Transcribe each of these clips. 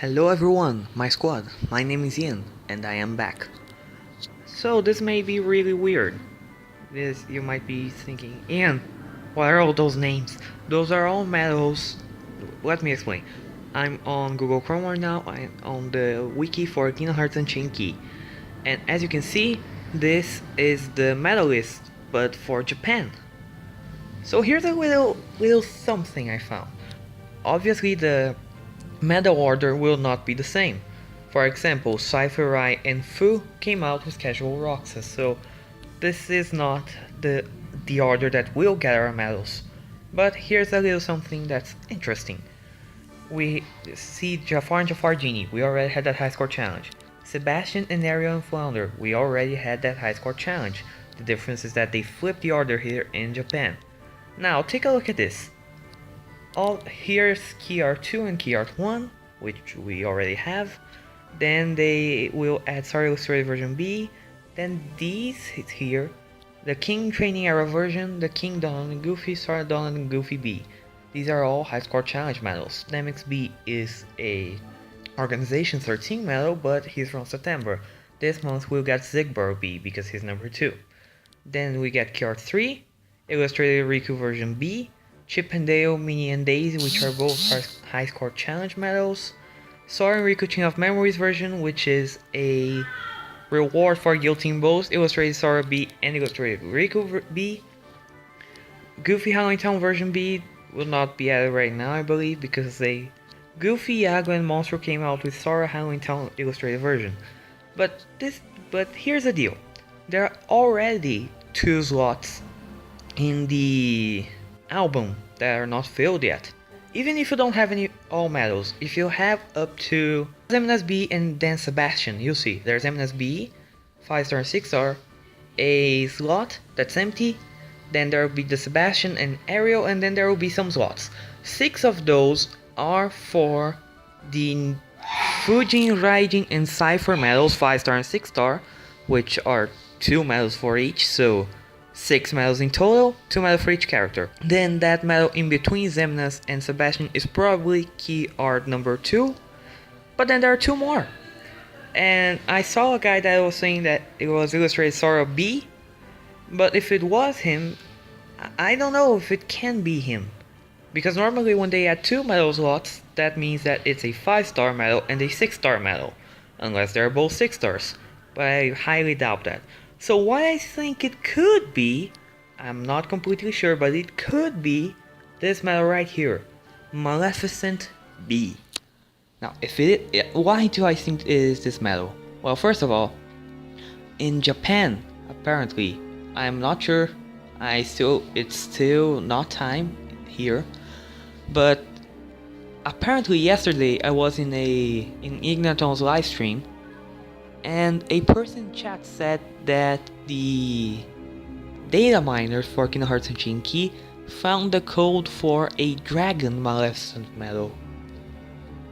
Hello everyone, my squad. My name is Ian, and I am back. So this may be really weird. You might be thinking, Ian, what are all those names? Those are all medals. Let me explain. I'm on Google Chrome right now. I'm on the wiki for Kingdom Hearts Unchained Key. And as you can see, this is the medal list, but for Japan. So here's a little something I found. Obviously the medal order will not be the same. For example, Cypher Rai and Fu came out with casual Roxas, so this is not the order that will get our medals. But here's a little something that's interesting. We see Jafar and Jafar Genie, we already had that high score challenge. Sebastian and Ariel and Flounder, we already had that high score challenge. The difference is that they flipped the order here in Japan. Now take a look at this. Here's Key Art 2 and Key Art 1, which we already have. Then they will add Sora Illustrated version B. Then these here, the King Training Era version, the King Donald and Goofy, Sora Donald and Goofy B. These are all high score challenge medals. Nemix B is a Organization 13 medal, but he's from September. This month we'll get Zigbar B because he's number 2. Then we get Key Art 3, Illustrated Riku version B, Chip and Dale, Minnie and Daisy, which are both high score challenge medals. Sora and Riku Chain of Memories version, which is a reward for guilting both Illustrated Sora B and Illustrated Riku B. Goofy Halloween Town version B will not be added right now, I believe, because Goofy, Yago, and Monster came out with Sora Halloween Town Illustrated version. But here's the deal. There are already 2 slots in the album that are not filled yet. Even if you don't have any all medals, if you have up to Xemnas B and then Sebastian, you'll see there's Xemnas B, 5-star and 6-star, a slot that's empty, then there will be the Sebastian and Ariel, and then there will be some slots. 6 of those are for the Fujin, Raijin, and Cypher medals, 5-star and 6-star, which are 2 medals for each, so 6 medals in total, 2 medals for each character. Then that medal in between Xemnas and Sebastian is probably Key Art number 2, but then there are 2 more. And I saw a guy that was saying that it was Illustrated Sora B, but if it was him, I don't know if it can be him. Because normally when they add 2 medal slots, that means that it's a 5-star medal and a 6-star medal, unless they're both 6 stars, but I highly doubt that. So what I think it could be, I'm not completely sure, but it could be this medal right here, Maleficent B. Now, why do I think it is this medal? Well, first of all, in Japan, apparently, I'm not sure, it's still not time here, but apparently yesterday I was in Ignaton's live stream, and a person in chat said that the data miners for Kingdom Hearts Unchained Key found the code for a Dragon Maleficent medal.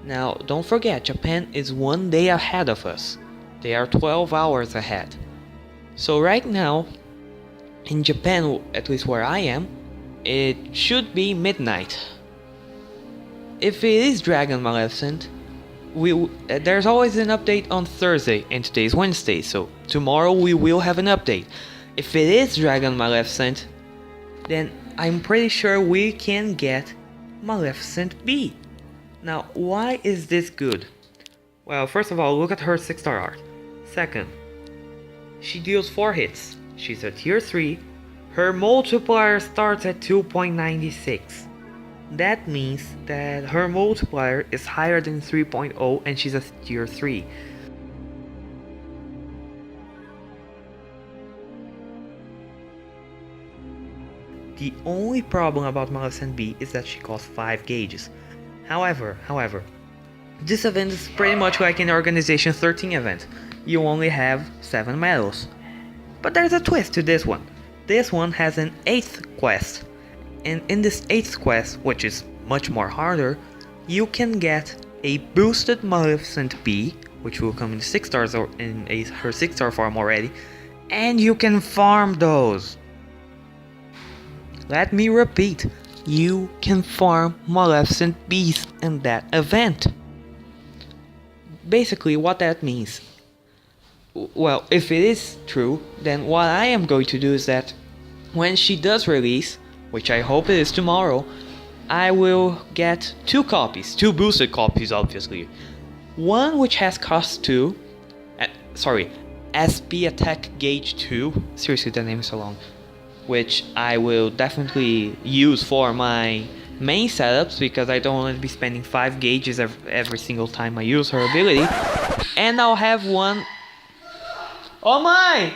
Now, don't forget, Japan is 1 day ahead of us. They are 12 hours ahead. So right now, in Japan, at least where I am, it should be midnight. If it is Dragon Maleficent, there's always an update on Thursday, and today's Wednesday, so tomorrow we will have an update. If it is Dragon Maleficent, then I'm pretty sure we can get Maleficent B. Now, why is this good? Well, first of all, look at her 6-star art. Second, she deals 4 hits. She's a tier 3. Her multiplier starts at 2.96. That means that her multiplier is higher than 3.0 and she's a tier 3. The only problem about Maleficent B is that she costs 5 gauges. However, this event is pretty much like an Organization 13 event. You only have 7 medals. But there's a twist to this one. This one has an 8th quest. And in this 8th quest, which is much more harder, you can get a boosted Maleficent B, which will come in 6 stars or in her 6-star form already, and you can farm those. Let me repeat, you can farm Maleficent Bs in that event. basically what that means, well, if it is true, then what I am going to do is that when she does release, which I hope it is tomorrow, I will get 2 copies, 2 boosted copies obviously. One which has cost 2, SP Attack Gauge 2, seriously that name is so long, which I will definitely use for my main setups because I don't want to be spending 5 gauges every single time I use her ability. And I'll have one... Oh my!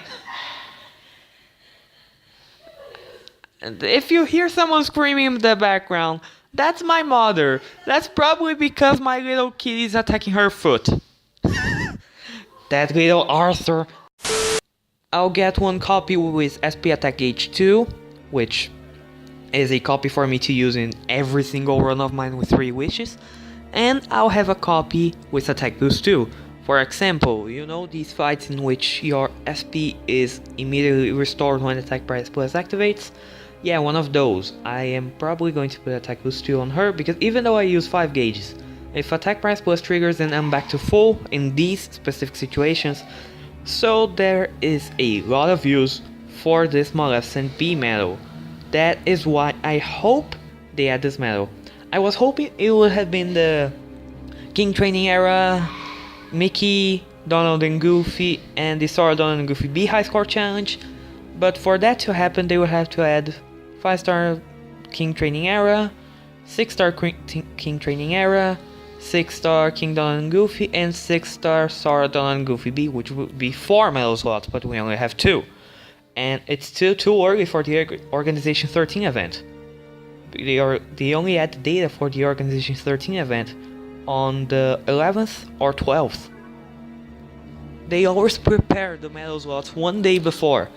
And if you hear someone screaming in the background, that's my mother. That's probably because my little kitty is attacking her foot. That little Arthur. I'll get 1 copy with SP Attack Gauge 2, which is a copy for me to use in every single run of mine with 3 wishes. And I'll have a copy with Attack Boost 2. For example, you know these fights in which your SP is immediately restored when Attack Price Plus activates? Yeah, one of those. I am probably going to put Attack Boost 2 on her because even though I use 5 gauges, if Attack Price Plus triggers then I'm back to full in these specific situations. So there is a lot of use for this Maleficent B medal. That is why I hope they add this medal. I was hoping it would have been the King Training Era, Mickey, Donald and Goofy, and the Sora, Donald and Goofy B high score challenge. But for that to happen, they would have to add 5-star King Training Era, 6-star King Training Era, 6-star King Donald and Goofy, and 6-star Sora, Donald and Goofy B, which would be 4 medal slots, but we only have 2. And it's still too early for the Organization 13 event. They only add the data for the Organization 13 event on the 11th or 12th. They always prepare the medal slots 1 day before.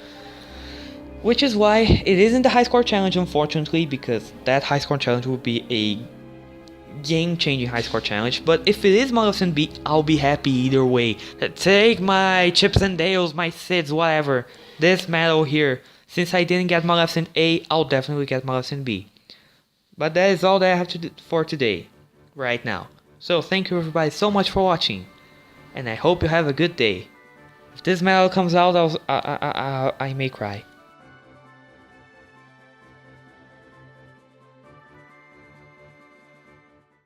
Which is why it isn't the high score challenge, unfortunately, because that high score challenge would be a game-changing high score challenge. But if it is Maleficent B, I'll be happy either way. Take my Chips and Dales, my Sids, whatever. This medal here, since I didn't get Maleficent A, I'll definitely get Maleficent B. But that is all that I have to do for today, right now. So thank you everybody so much for watching, and I hope you have a good day. If this medal comes out, I may cry.